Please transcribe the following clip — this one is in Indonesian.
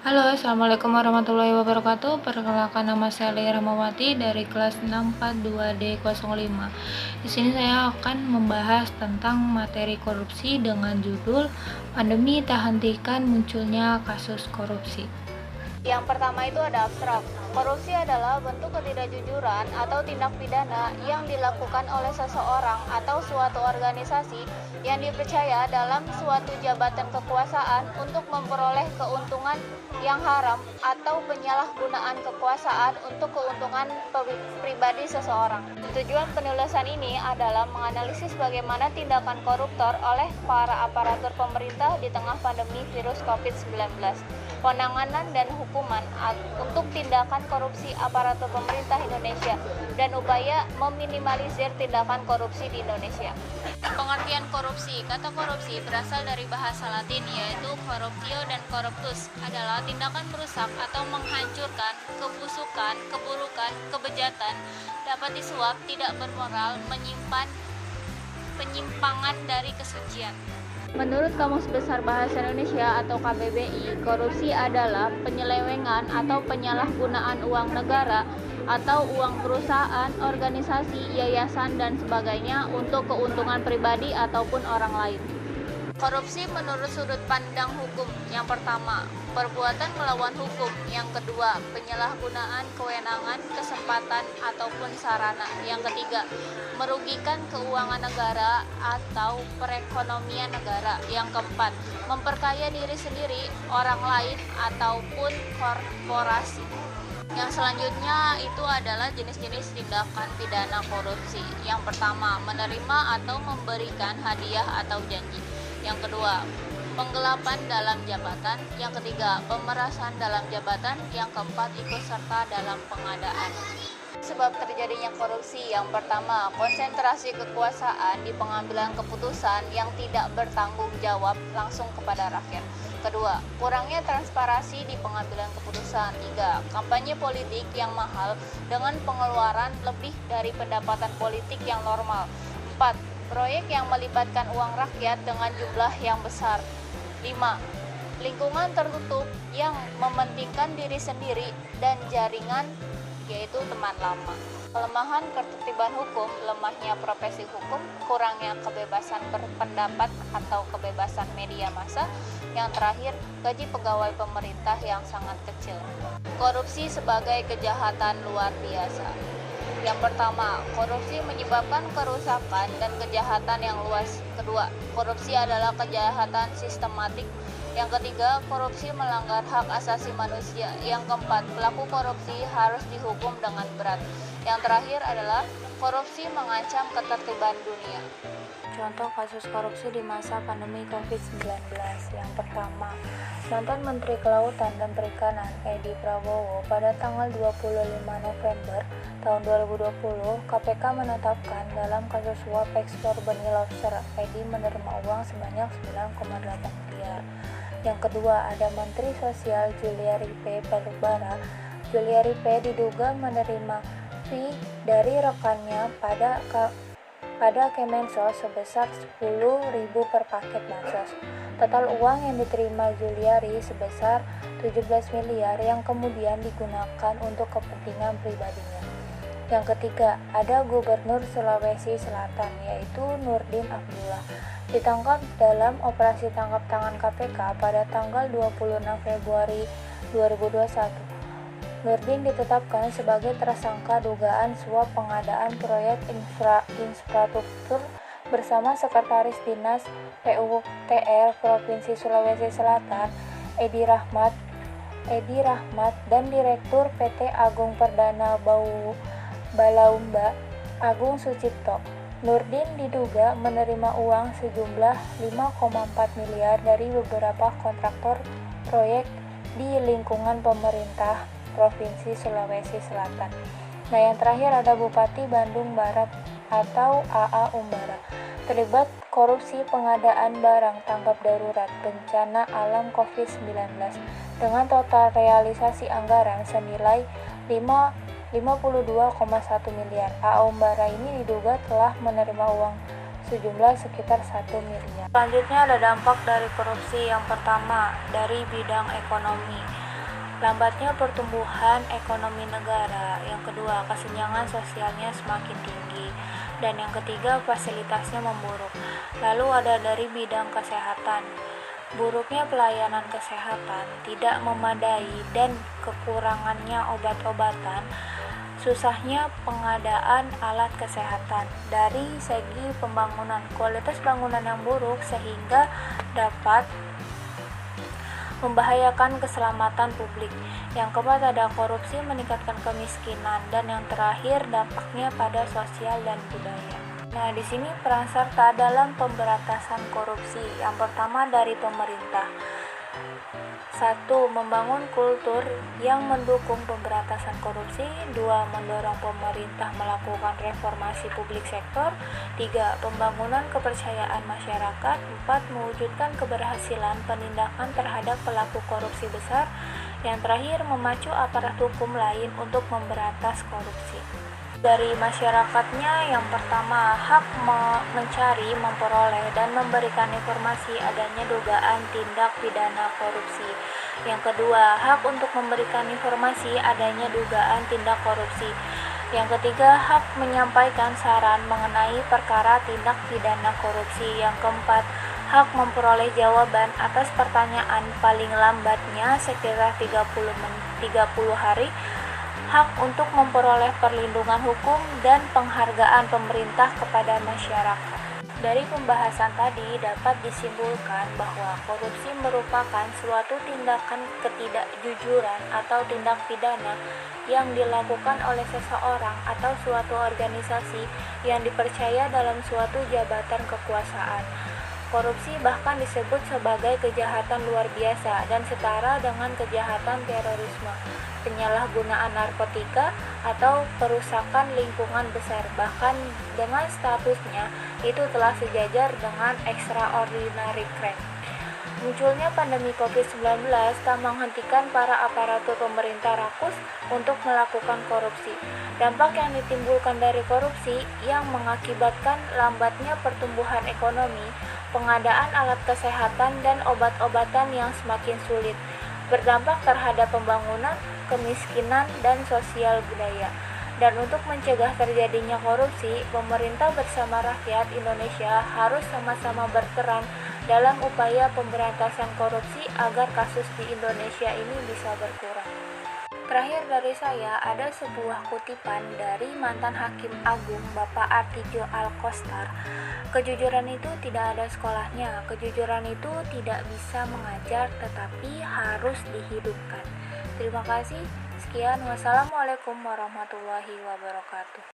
Halo, Assalamualaikum warahmatullahi wabarakatuh. Perkenalkan, nama saya Lia Ramawati dari kelas 642D05. Di sini saya akan membahas tentang materi korupsi dengan judul Pandemi Tak Hentikan Munculnya Kasus Korupsi. Yang pertama itu ada abstrak. Korupsi adalah bentuk ketidakjujuran atau tindak pidana yang dilakukan oleh seseorang atau suatu organisasi yang dipercaya dalam suatu jabatan kekuasaan untuk memperoleh keuntungan yang haram atau penyalahgunaan kekuasaan untuk keuntungan pribadi seseorang. Tujuan penulisan ini adalah menganalisis bagaimana tindakan koruptor oleh para aparatur pemerintah di tengah pandemi virus COVID-19. Penanganan dan hukuman untuk tindakan korupsi aparatur pemerintah Indonesia dan upaya meminimalisir tindakan korupsi di Indonesia. Pengertian korupsi. Kata korupsi berasal dari bahasa Latin yaitu corruptio dan corruptus, adalah tindakan merusak atau menghancurkan, kebusukan, keburukan, kebejatan, dapat disuap, tidak bermoral, menyimpan penyimpangan dari kesucian. Menurut Kamus Besar Bahasa Indonesia atau KBBI, korupsi adalah penyelewengan atau penyalahgunaan uang negara atau uang perusahaan, organisasi, yayasan, dan sebagainya untuk keuntungan pribadi ataupun orang lain. Korupsi menurut sudut pandang hukum. Yang pertama, perbuatan melawan hukum. Yang kedua, penyalahgunaan kewenangan, kesempatan, ataupun sarana. Yang ketiga, merugikan keuangan negara atau perekonomian negara. Yang keempat, memperkaya diri sendiri, orang lain, ataupun korporasi. Yang selanjutnya itu adalah jenis-jenis tindakan pidana korupsi. Yang pertama, menerima atau memberikan hadiah atau janji. Yang kedua, penggelapan dalam jabatan. Yang ketiga, pemerasan dalam jabatan. Yang keempat, ikut serta dalam pengadaan. Sebab terjadinya korupsi. Yang pertama, konsentrasi kekuasaan di pengambilan keputusan yang tidak bertanggung jawab langsung kepada rakyat. Kedua, kurangnya transparansi di pengambilan keputusan. Tiga, kampanye politik yang mahal dengan pengeluaran lebih dari pendapatan politik yang normal. Empat, proyek yang melibatkan uang rakyat dengan jumlah yang besar. 5. Lingkungan tertutup yang mementingkan diri sendiri dan jaringan, yaitu teman lama. Kelemahan ketertiban hukum, lemahnya profesi hukum, kurangnya kebebasan berpendapat atau kebebasan media massa. Yang terakhir, gaji pegawai pemerintah yang sangat kecil. Korupsi sebagai kejahatan luar biasa. Yang pertama, korupsi menyebabkan kerusakan dan kejahatan yang luas. Kedua, korupsi adalah kejahatan sistematik. Yang ketiga, korupsi melanggar hak asasi manusia. Yang keempat, pelaku korupsi harus dihukum dengan berat. Yang terakhir adalah korupsi mengancam ketertiban dunia. Contoh kasus korupsi di masa pandemi COVID-19. Yang pertama, mantan Menteri Kelautan dan Perikanan Edi Prabowo pada tanggal 25 November tahun 2020, KPK menetapkan dalam kasus suap ekspor benih lobster, Edi menerima uang sebanyak 9,8 miliar. Yang kedua, ada Menteri Sosial Juliari P. Batubara. Juliari P. diduga menerima fee dari rekannya pada Kemensos sebesar 10.000 per paket bansos. Total uang yang diterima Juliari sebesar 17 miliar yang kemudian digunakan untuk kepentingan pribadinya. Yang ketiga, ada Gubernur Sulawesi Selatan yaitu Nurdin Abdullah. Ditangkap dalam operasi tangkap tangan KPK pada tanggal 26 Februari 2021. Nurdin ditetapkan sebagai tersangka dugaan suap pengadaan proyek infrastruktur bersama Sekretaris Dinas PUPR Provinsi Sulawesi Selatan, Edi Rahmat, dan Direktur PT Agung Perdana Balaumba, Agung Sucipto. Nurdin diduga menerima uang sejumlah 5,4 miliar dari beberapa kontraktor proyek di lingkungan pemerintah Provinsi Sulawesi Selatan. Nah, yang terakhir ada Bupati Bandung Barat atau AA Umbara, terlibat korupsi pengadaan barang tanggap darurat bencana alam COVID-19 dengan total realisasi anggaran senilai 52,1 miliar. AA Umbara ini diduga telah menerima uang sejumlah sekitar 1 miliar. Selanjutnya ada dampak dari korupsi. Yang pertama, dari bidang ekonomi. lambatnya pertumbuhan ekonomi negara. Yang kedua, kesenjangan sosialnya semakin tinggi. Dan yang ketiga, fasilitasnya memburuk. Lalu ada dari bidang kesehatan. Buruknya pelayanan kesehatan, tidak memadai dan kekurangannya obat-obatan, susahnya pengadaan alat kesehatan. Dari segi pembangunan, kualitas bangunan yang buruk sehingga dapat membahayakan keselamatan publik. Yang keempat ada korupsi meningkatkan kemiskinan, dan yang terakhir dampaknya pada sosial dan budaya. Nah, di sini peran serta dalam pemberantasan korupsi. Yang pertama dari pemerintah. 1. Membangun kultur yang mendukung pemberantasan korupsi. 2. Mendorong pemerintah melakukan reformasi publik sektor. 3. Pembangunan kepercayaan masyarakat. 4. Mewujudkan keberhasilan penindakan terhadap pelaku korupsi besar. Yang terakhir, memacu aparat hukum lain untuk memberantas korupsi. Dari masyarakatnya, yang pertama, hak mencari, memperoleh, dan memberikan informasi adanya dugaan tindak pidana korupsi. Yang kedua, hak untuk memberikan informasi adanya dugaan tindak korupsi. Yang ketiga, hak menyampaikan saran mengenai perkara tindak pidana korupsi. Yang keempat, hak memperoleh jawaban atas pertanyaan paling lambatnya sekitar 30 hari. Hak untuk memperoleh perlindungan hukum dan penghargaan pemerintah kepada masyarakat. Dari pembahasan tadi dapat disimpulkan bahwa korupsi merupakan suatu tindakan ketidakjujuran atau tindak pidana yang dilakukan oleh seseorang atau suatu organisasi yang dipercaya dalam suatu jabatan kekuasaan. Korupsi bahkan disebut sebagai kejahatan luar biasa dan setara dengan kejahatan terorisme, penyalahgunaan narkotika, atau perusakan lingkungan besar. Bahkan dengan statusnya itu telah sejajar dengan extraordinary crime. Munculnya pandemi COVID-19 tak menghentikan para aparatur pemerintah rakus untuk melakukan korupsi. Dampak yang ditimbulkan dari korupsi yang mengakibatkan lambatnya pertumbuhan ekonomi, pengadaan alat kesehatan dan obat-obatan yang semakin sulit, berdampak terhadap pembangunan, kemiskinan, dan sosial budaya. Dan untuk mencegah terjadinya korupsi, pemerintah bersama rakyat Indonesia harus sama-sama berperan dalam upaya pemberantasan korupsi agar kasus di Indonesia ini bisa berkurang. Terakhir dari saya, ada sebuah kutipan dari mantan Hakim Agung Bapak Artijo Alkostar. Kejujuran itu tidak ada sekolahnya, kejujuran itu tidak bisa mengajar tetapi harus dihidupkan. Terima kasih, sekian, wassalamualaikum warahmatullahi wabarakatuh.